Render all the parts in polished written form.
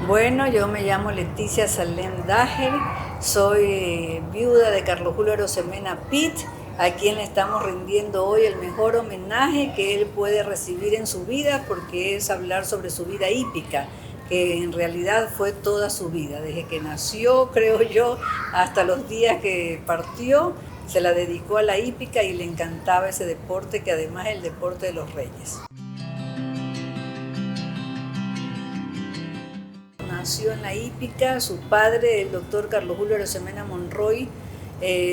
Bueno, yo me llamo Leticia Salem Dajer, soy viuda de Carlos Julio Arosemena Pitt, a quien le estamos rindiendo hoy el mejor homenaje que él puede recibir en su vida, porque es hablar sobre su vida hípica, que en realidad fue toda su vida, desde que nació, creo yo, hasta los días que partió, se la dedicó a la hípica y le encantaba ese deporte, que además es el deporte de los reyes. Nació en la hípica, su padre, el doctor Carlos Julio Arosemena Monroy,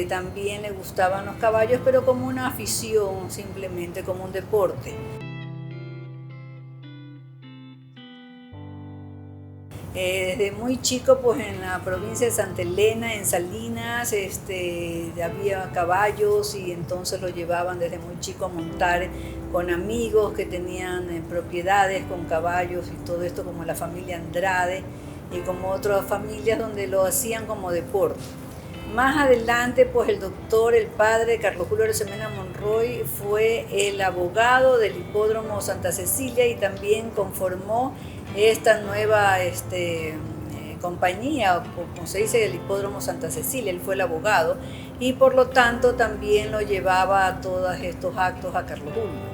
también le gustaban los caballos, pero como una afición, simplemente como un deporte. Desde muy chico, pues en la provincia de Santa Elena, en Salinas, había caballos y entonces lo llevaban desde muy chico a montar con amigos que tenían propiedades con caballos y todo esto, como la familia Andrade y como otras familias donde lo hacían como deporte. Más adelante, pues el doctor, el padre Carlos Julio Arosemena Monroy, fue el abogado del hipódromo Santa Cecilia y también conformó esta nueva compañía, como se dice, el hipódromo Santa Cecilia. Él fue el abogado y por lo tanto también lo llevaba a todos estos actos a Carlos Julio.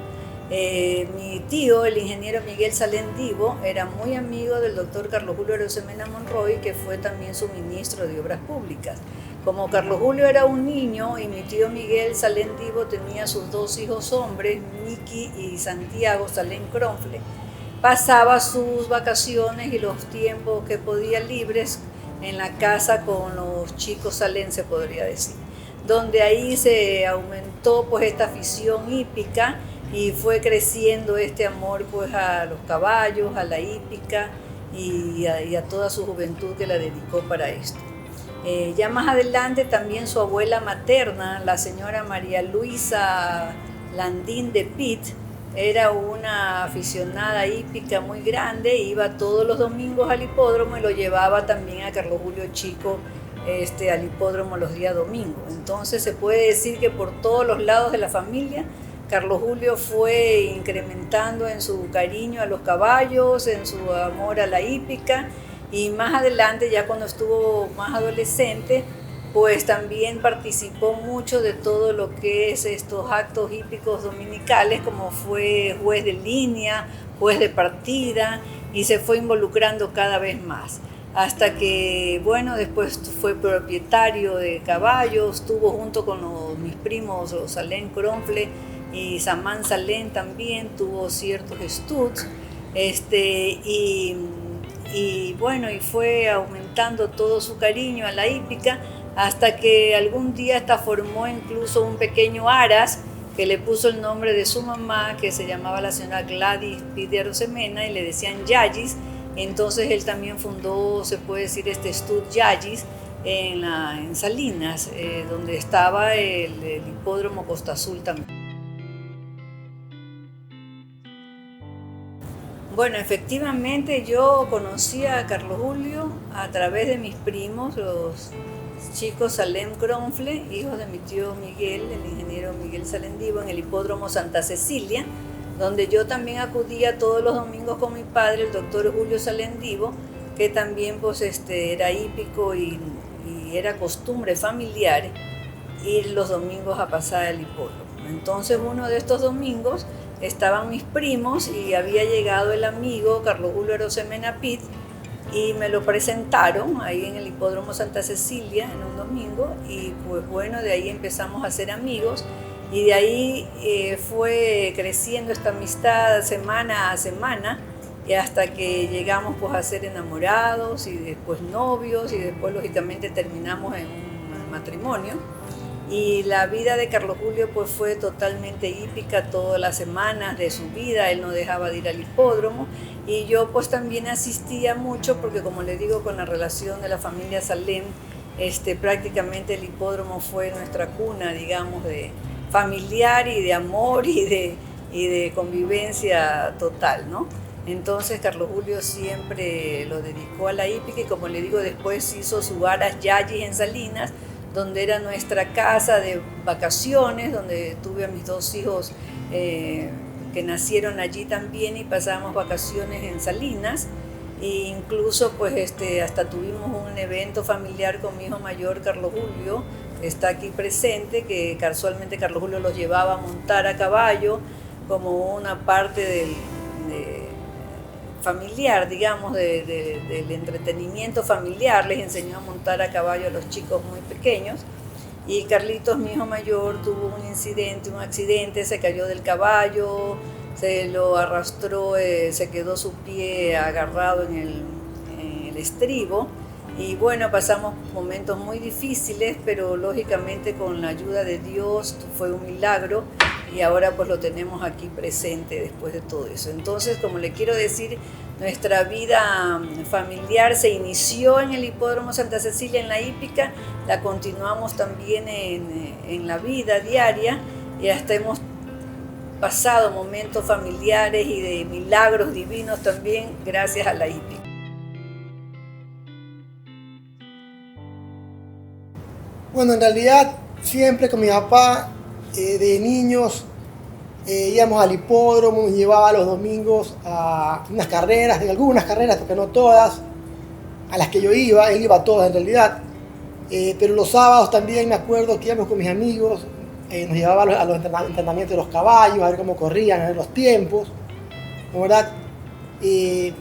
Mi tío, el ingeniero Miguel Salén Divo, era muy amigo del doctor Carlos Julio Arosemena Monroy, que fue también su ministro de Obras Públicas. Como Carlos Julio era un niño y mi tío Miguel Salén Divo tenía sus dos hijos hombres, Miki y Santiago Salén Cronfle, pasaba sus vacaciones y los tiempos que podía libres en la casa con los chicos Salén, se podría decir, donde ahí se aumentó pues esta afición hípica y fue creciendo este amor pues a los caballos, a la hípica y a toda su juventud que la dedicó para esto. Ya más adelante también su abuela materna, la señora María Luisa Landín de Pitt, era una aficionada hípica muy grande, iba todos los domingos al hipódromo y lo llevaba también a Carlos Julio Chico al hipódromo los días domingos. Entonces se puede decir que por todos los lados de la familia, Carlos Julio fue incrementando en su cariño a los caballos, en su amor a la hípica, y más adelante, ya cuando estuvo más adolescente, pues también participó mucho de todo lo que es estos actos hípicos dominicales, como fue juez de línea, juez de partida, y se fue involucrando cada vez más. Hasta que, bueno, después fue propietario de caballos, tuvo junto con mis primos, Salén Cronfle y Samán Salén también, tuvo ciertos estuds, y bueno, y fue aumentando todo su cariño a la hípica, hasta que algún día hasta formó incluso un pequeño aras que le puso el nombre de su mamá, que se llamaba la señora Gladys Pitt de Arosemena, y le decían Yayis. Entonces él también fundó, se puede decir, Stud Yayis en Salinas, donde estaba el hipódromo Costa Azul también. Bueno, efectivamente yo conocí a Carlos Julio a través de mis primos, los chicos Salem Cronfle, hijos de mi tío Miguel, el ingeniero Miguel Salén Divo, en el hipódromo Santa Cecilia, donde yo también acudía todos los domingos con mi padre, el doctor Julio Salén Divo, que también pues, era hípico y era costumbre familiar ir los domingos a pasar al hipódromo. Entonces uno de estos domingos estaban mis primos y había llegado el amigo Carlos Julio Arosemena Pitt y me lo presentaron ahí en el hipódromo Santa Cecilia en un domingo, y pues bueno, de ahí empezamos a ser amigos y de ahí fue creciendo esta amistad semana a semana, y hasta que llegamos pues a ser enamorados y después novios, y después lógicamente terminamos en un matrimonio. Y la vida de Carlos Julio pues fue totalmente hípica todas las semanas de su vida. Él no dejaba de ir al hipódromo y yo pues también asistía mucho, porque como le digo, con la relación de la familia Salem, prácticamente el hipódromo fue nuestra cuna, digamos, de familiar y de amor y de convivencia total, ¿no? Entonces Carlos Julio siempre lo dedicó a la hípica, y como le digo, después hizo su aras Yayis en Salinas, donde era nuestra casa de vacaciones, donde tuve a mis dos hijos que nacieron allí también, y pasábamos vacaciones en Salinas. E incluso pues hasta tuvimos un evento familiar con mi hijo mayor Carlos Julio, que está aquí presente, que casualmente Carlos Julio los llevaba a montar a caballo como una parte familiar, digamos, del entretenimiento familiar. Les enseñó a montar a caballo a los chicos muy pequeños. Y Carlitos, mi hijo mayor, tuvo un accidente, se cayó del caballo, se lo arrastró, se quedó su pie agarrado en el estribo. Y bueno, pasamos momentos muy difíciles, pero lógicamente con la ayuda de Dios fue un milagro y ahora pues lo tenemos aquí presente después de todo eso. Entonces, como le quiero decir, nuestra vida familiar se inició en el Hipódromo Santa Cecilia, en la hípica, la continuamos también en la vida diaria y hasta hemos pasado momentos familiares y de milagros divinos también gracias a la hípica. Bueno, en realidad siempre con mi papá, de niños, íbamos al hipódromo, nos llevaba los domingos a unas carreras, en algunas carreras, porque no todas, a las que yo iba, él iba a todas en realidad, pero los sábados también me acuerdo que íbamos con mis amigos, nos llevaba a los entrenamientos de los caballos, a ver cómo corrían, a ver los tiempos, ¿no, verdad? Y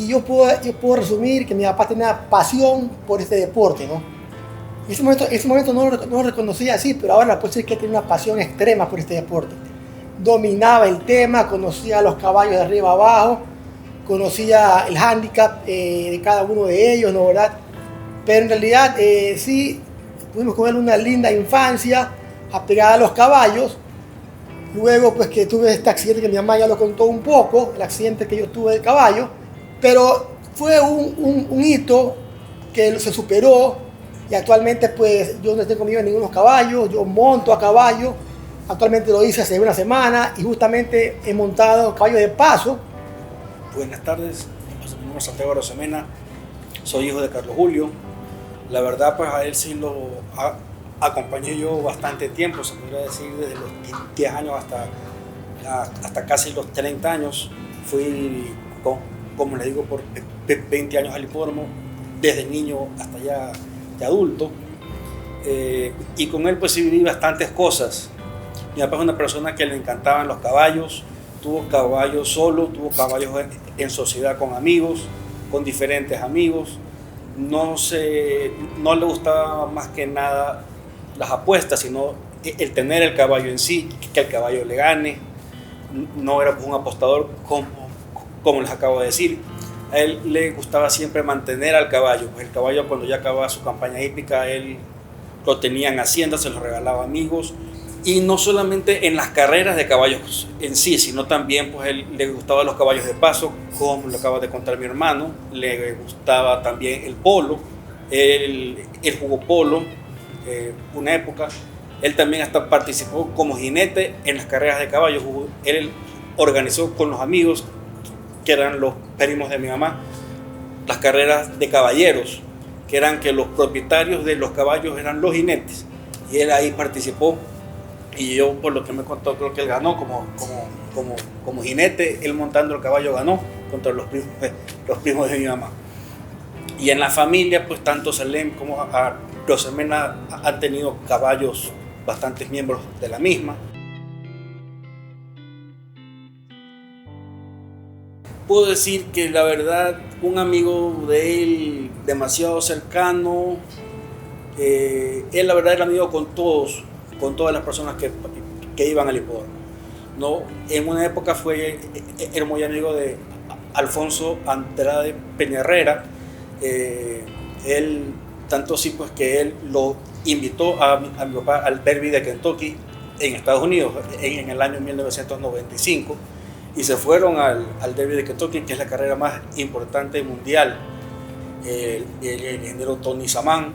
yo puedo resumir que mi papá tenía pasión por este deporte, ¿no? En ese momento no lo reconocía así, pero ahora puedo decir que tenía una pasión extrema por este deporte. Dominaba el tema, conocía a los caballos de arriba a abajo, conocía el hándicap de cada uno de ellos, ¿no, verdad? Pero en realidad sí, pudimos coger una linda infancia apegada a los caballos. Luego pues que tuve este accidente que mi mamá ya lo contó un poco, el accidente que yo tuve de caballo, pero fue un hito que se superó. Y actualmente pues yo no tengo conmigo ningunos caballos, yo monto a caballo, actualmente lo hice hace una semana y justamente he montado caballos de paso. Buenas tardes, mi nombre es Santiago Arosemena, soy hijo de Carlos Julio. La verdad pues a él sí lo acompañé yo bastante tiempo, se podría decir desde los 10 años hasta casi los 30 años. Fui, como les digo, por 20 años al hipódromo, desde niño hasta ya de adulto, y con él pues sí viví bastantes cosas. Mi papá es una persona que le encantaban los caballos, tuvo caballos solo, tuvo caballos en sociedad con amigos, con diferentes amigos. No le gustaba más que nada las apuestas, sino el tener el caballo en sí, que el caballo le gane. No era un apostador como les acabo de decir. A él le gustaba siempre mantener al caballo, pues el caballo cuando ya acababa su campaña hípica, él lo tenía en hacienda, se lo regalaba a amigos, y no solamente en las carreras de caballos en sí, sino también pues él le gustaban los caballos de paso, como lo acaba de contar mi hermano, le gustaba también el polo, él jugó polo una época, él también hasta participó como jinete en las carreras de caballos, él organizó con los amigos, que eran los primos de mi mamá, las carreras de caballeros, que eran que los propietarios de los caballos eran los jinetes, y él ahí participó, y yo por lo que me contó creo que él ganó como jinete, él montando el caballo ganó contra los primos de mi mamá. Y en la familia pues tanto Salem como a Rosemena han tenido caballos, bastantes miembros de la misma. Puedo decir que la verdad, un amigo de él demasiado cercano, él la verdad era amigo con todas las personas que iban al hipódromo, ¿no? En una época era muy amigo de Alfonso Andrade Peñarrera, él, tanto así pues que él lo invitó a mi papá al Derby de Kentucky en Estados Unidos en el año 1995. Y se fueron al Derby de Kentucky, que es la carrera más importante mundial. El ingeniero Tony Samán,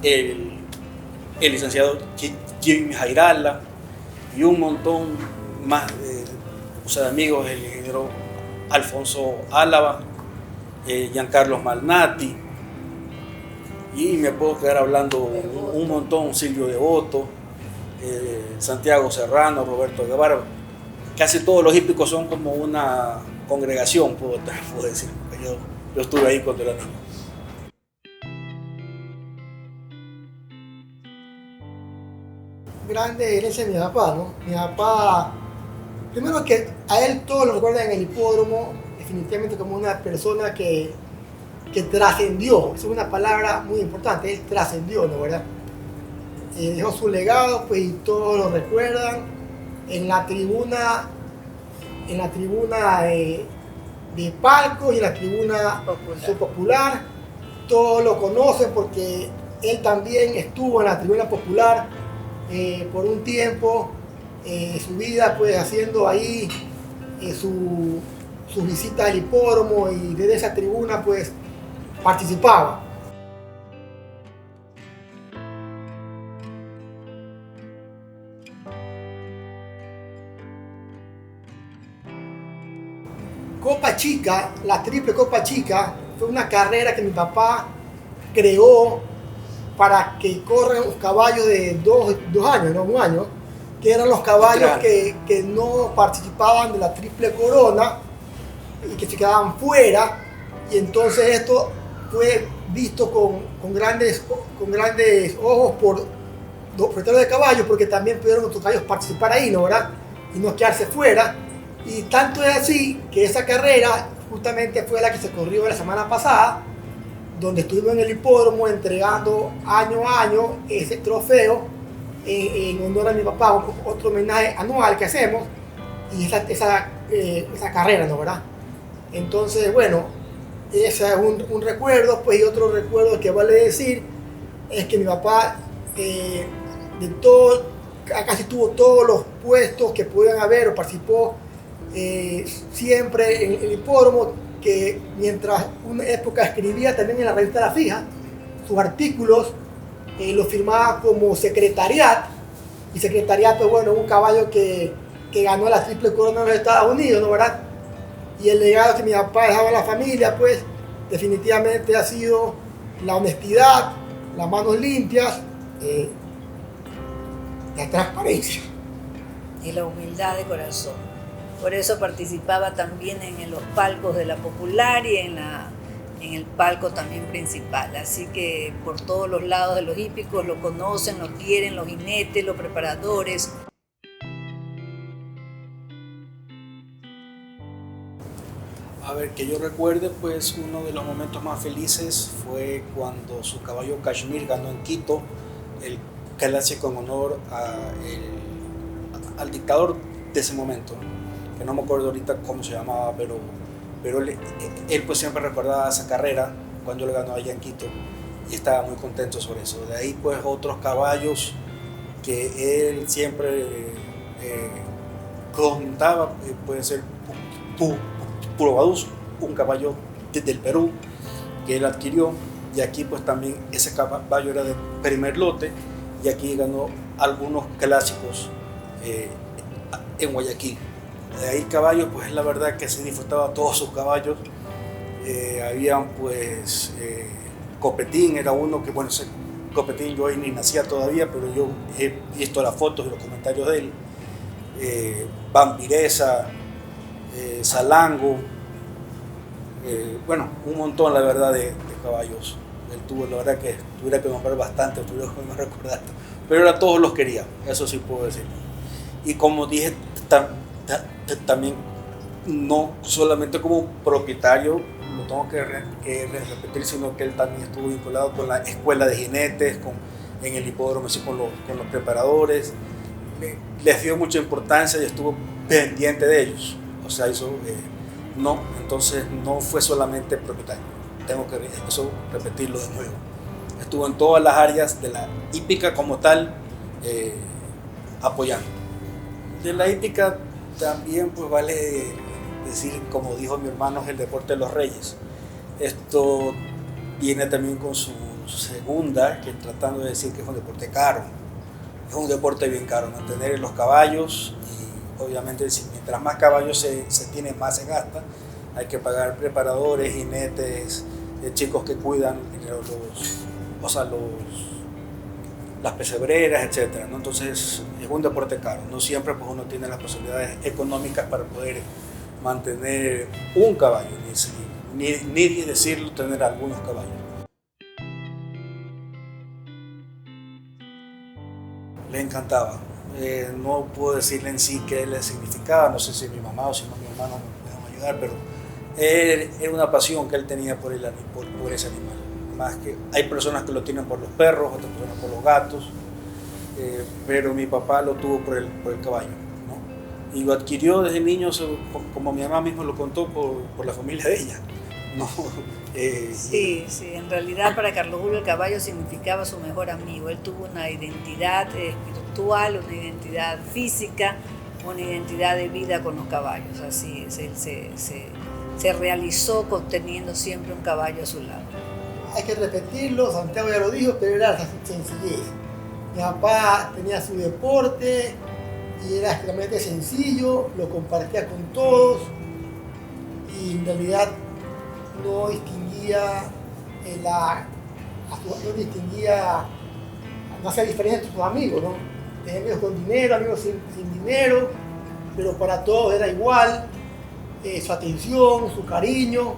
el licenciado Jimmy Jairala y un montón más de amigos, el ingeniero Alfonso Álava, Giancarlo Malnati, y me puedo quedar hablando un montón, Silvio Devoto, Santiago Serrano, Roberto Guevara. Casi todos los hípicos son como una congregación, puedo decir, porque yo estuve ahí cuando era niño. Grande herencia de mi papá, ¿no? Mi papá, primero que a él todos lo recuerdan en el hipódromo, definitivamente como una persona que trascendió. Esa es una palabra muy importante, él trascendió, ¿no? ¿Verdad? Dejó su legado, pues, y todos lo recuerdan. En la tribuna de palco y en la tribuna popular, todos lo conocen porque él también estuvo en la tribuna popular por un tiempo, su vida, pues, haciendo ahí sus visitas al hipódromo, y desde esa tribuna, pues, participaba. Copa Chica, la triple Copa Chica, fue una carrera que mi papá creó para que corran los caballos de dos años, no un año, que eran los caballos que no participaban de la triple corona y que se quedaban fuera. Y entonces esto fue visto con grandes ojos por los propietarios de caballos, porque también pudieron los caballos participar ahí, ¿no? ¿Verdad? Y no quedarse fuera. Y tanto es así que esa carrera justamente fue la que se corrió la semana pasada, donde estuvimos en el hipódromo entregando año a año ese trofeo en honor a mi papá, otro homenaje anual que hacemos, y esa carrera, ¿no? ¿Verdad? Entonces, bueno, ese es un recuerdo, pues. Y otro recuerdo que vale decir es que mi papá casi tuvo todos los puestos que podían haber, o participó siempre en el hipódromo, que mientras una época escribía también en la revista La Fija, sus artículos los firmaba como Secretariat, y Secretariat, pues, bueno, un caballo que ganó la triple corona de los Estados Unidos, ¿no? ¿Verdad? Y el legado que mi papá dejaba a la familia, pues, definitivamente ha sido la honestidad, las manos limpias, la transparencia. Y la humildad de corazón. Por eso participaba también en los palcos de la popular y en el palco también principal. Así que por todos los lados de los hípicos lo conocen, lo quieren, los jinetes, los preparadores. A ver, que yo recuerde, pues uno de los momentos más felices fue cuando su caballo Kashmir ganó en Quito el clásico en honor al dictador de ese momento, que no me acuerdo ahorita cómo se llamaba, pero él pues siempre recordaba esa carrera cuando le ganó allá en Quito, y estaba muy contento sobre eso. De ahí, pues, otros caballos que él siempre contaba, puede ser Purobadus, un caballo del Perú que él adquirió, y aquí pues también ese caballo era de primer lote, y aquí ganó algunos clásicos en Guayaquil. De ahí caballos, pues la verdad que se disfrutaba todos sus caballos. Habían, pues, Copetín era uno que, bueno, ese Copetín yo ahí ni nacía todavía, pero yo he visto las fotos y los comentarios de él. Vampiresa, Salango, bueno, un montón, la verdad, de caballos. Él tuvo, la verdad, que tuviera que nombrar bastante, tuviera que recordar, pero a todos los quería, eso sí puedo decir. Y como dije, también, no solamente como propietario, lo tengo que repetir, sino que él también estuvo vinculado con la escuela de jinetes, en el hipódromo, así con los preparadores. Les dio mucha importancia y estuvo pendiente de ellos. O sea, eso entonces no fue solamente propietario. Tengo que eso repetirlo de nuevo. Estuvo en todas las áreas de la hípica como tal, apoyando. De la hípica también, pues, vale decir, como dijo mi hermano, es el deporte de los reyes. Esto viene también con su segunda, que tratando de decir que es un deporte caro. Es un deporte bien caro, mantener los caballos, y obviamente mientras más caballos se tiene, más se gasta. Hay que pagar preparadores, jinetes, chicos que cuidan las pesebreras, etc., ¿no? Entonces es un deporte caro. No siempre, pues, uno tiene las posibilidades económicas para poder mantener un caballo, ni decirlo tener algunos caballos. Le encantaba. No puedo decirle en sí qué le significaba, no sé si mi mamá o si no mi hermano me pueden ayudar, pero era una pasión que él tenía por ese animal. Más que hay personas que lo tienen por los perros, otras personas por los gatos, pero mi papá lo tuvo por el caballo, ¿no? Y lo adquirió desde niño, como mi mamá mismo lo contó, por la familia de ella, ¿no? Sí, en realidad para Carlos Julio el caballo significaba su mejor amigo. Él tuvo una identidad espiritual, una identidad física, una identidad de vida con los caballos. Así es, él se realizó teniendo siempre un caballo a su lado. Hay que repetirlo, Santiago ya lo dijo, pero era sencillez. Mi papá tenía su deporte y era extremadamente sencillo, lo compartía con todos y en realidad no hacía diferencia entre sus amigos, ¿no? Tenía amigos con dinero, amigos sin dinero, pero para todos era igual, su atención, su cariño,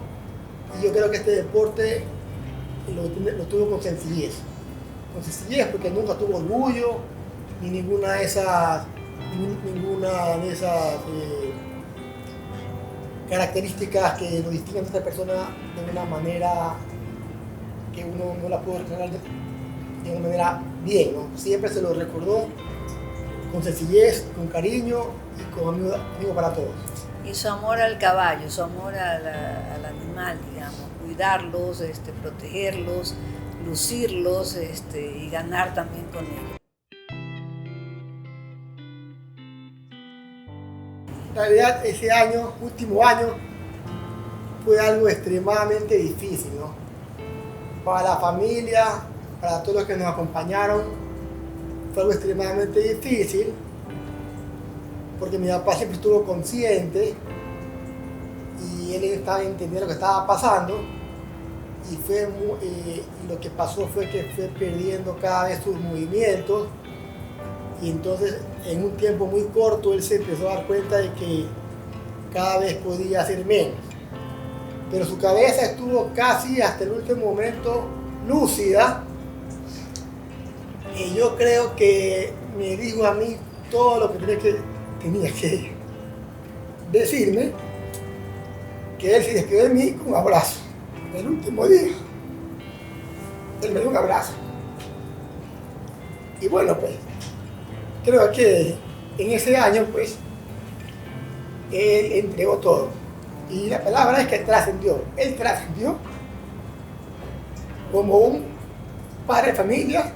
y yo creo que este deporte lo tuvo con sencillez porque nunca tuvo orgullo, ni ninguna de esas características que lo distinguen de otra persona de una manera que uno no la puede recordar de una manera bien, ¿no? Siempre se lo recordó con sencillez, con cariño y con amigo para todos. Y su amor al caballo, su amor al animal, digamos, cuidarlos, protegerlos, lucirlos y ganar también con ellos. En realidad ese último año, fue algo extremadamente difícil, ¿no? Para la familia, para todos los que nos acompañaron, fue algo extremadamente difícil, porque mi papá siempre estuvo consciente y él estaba entendiendo lo que estaba pasando y lo que pasó fue que fue perdiendo cada vez sus movimientos. Y entonces, en un tiempo muy corto, él se empezó a dar cuenta de que cada vez podía hacer menos. Pero su cabeza estuvo casi hasta el último momento lúcida. Y yo creo que me dijo a mí todo lo que tenía que decirme, que él se despidió de mí con un abrazo. El último día, él me dio un abrazo. Y bueno, pues, creo que en ese año, pues, él entregó todo. Y la palabra es que trascendió. Él trascendió como un padre de familia,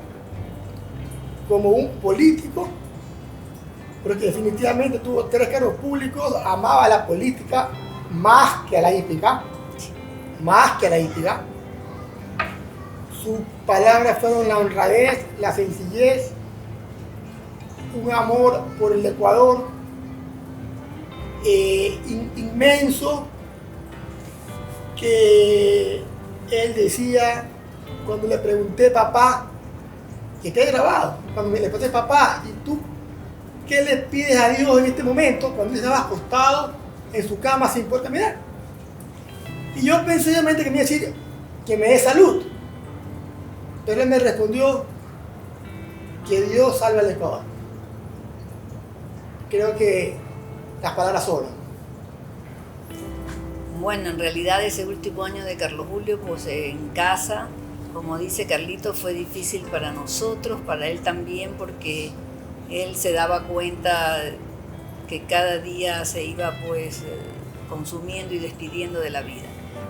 como un político, porque definitivamente tuvo 3 cargos públicos, amaba la política más que a la hípica, Sus palabras fueron la honradez, la sencillez, un amor por el Ecuador inmenso, que él decía, cuando le pregunté papá, que quede grabado, cuando le pregunté papá, ¿y tú qué le pides a Dios en este momento? Cuando él estaba acostado en su cama sin poder caminar. Y yo pensé obviamente que me iba a decir que me dé salud, pero él me respondió que Dios salve al Ecuador. Creo que las palabras sobran. Bueno, en realidad ese último año de Carlos Julio, pues en casa, como dice Carlito, fue difícil para nosotros, para él también, porque él se daba cuenta que cada día se iba pues consumiendo y despidiendo de la vida.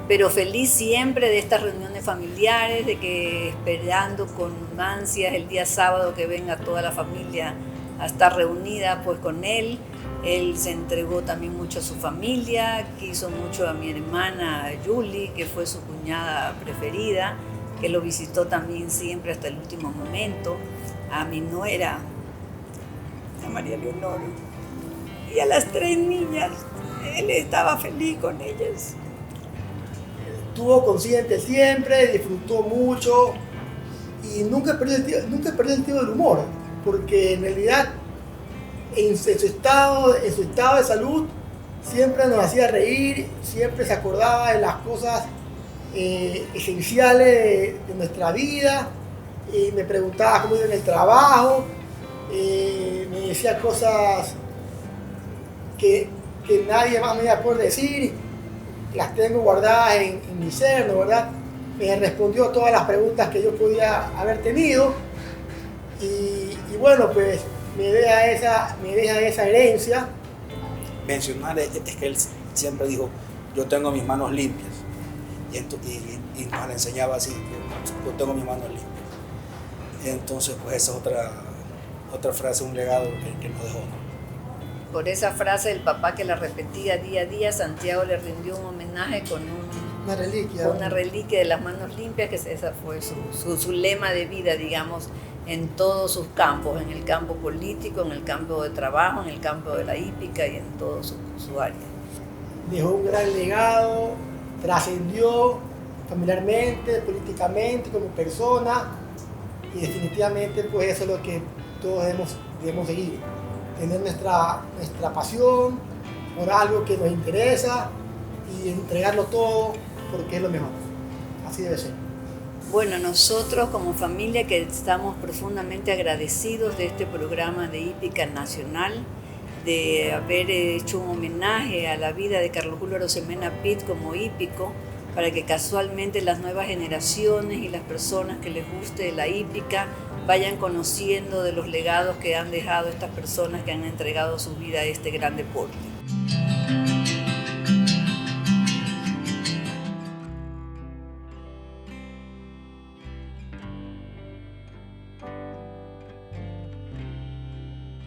Pero feliz siempre de estas reuniones familiares, de que esperando con ansias el día sábado que venga toda la familia a estar reunida pues con él. Él se entregó también mucho a su familia, quiso mucho a mi hermana Julie, que fue su cuñada preferida, que lo visitó también siempre hasta el último momento, a mi nuera, a María Leonor, y a las 3 niñas. Él estaba feliz con ellas. Estuvo consciente siempre, disfrutó mucho y nunca perdió el sentido del humor, porque en realidad en su estado de salud siempre nos hacía reír, siempre se acordaba de las cosas esenciales de nuestra vida, me preguntaba cómo iba en el trabajo, me decía cosas que nadie más me iba a poder decir, las tengo guardadas en mi ser, ¿no? ¿Verdad? Me respondió todas las preguntas que yo podía haber tenido y bueno, pues me deja esa herencia. Mencionar es que él siempre dijo, yo tengo mis manos limpias, y nos la enseñaba así, yo tengo mis manos limpias. Entonces, pues esa es otra frase, un legado que nos dejó, ¿no? Por esa frase del papá que la repetía día a día, Santiago le rindió un homenaje con una reliquia de las manos limpias, que esa fue su lema de vida, digamos, en todos sus campos, en el campo político, en el campo de trabajo, en el campo de la hípica y en todo su área. Dejó un gran legado, trascendió familiarmente, políticamente, como persona, y definitivamente pues eso es lo que todos debemos seguir. Tener nuestra pasión por algo que nos interesa y entregarlo todo porque es lo mejor. Así debe ser. Bueno, nosotros como familia que estamos profundamente agradecidos de este programa de Hípica Nacional, de haber hecho un homenaje a la vida de Carlos Julio Arosemena Pitt como hípico, para que casualmente las nuevas generaciones y las personas que les guste la hípica vayan conociendo de los legados que han dejado estas personas que han entregado su vida a este gran deporte.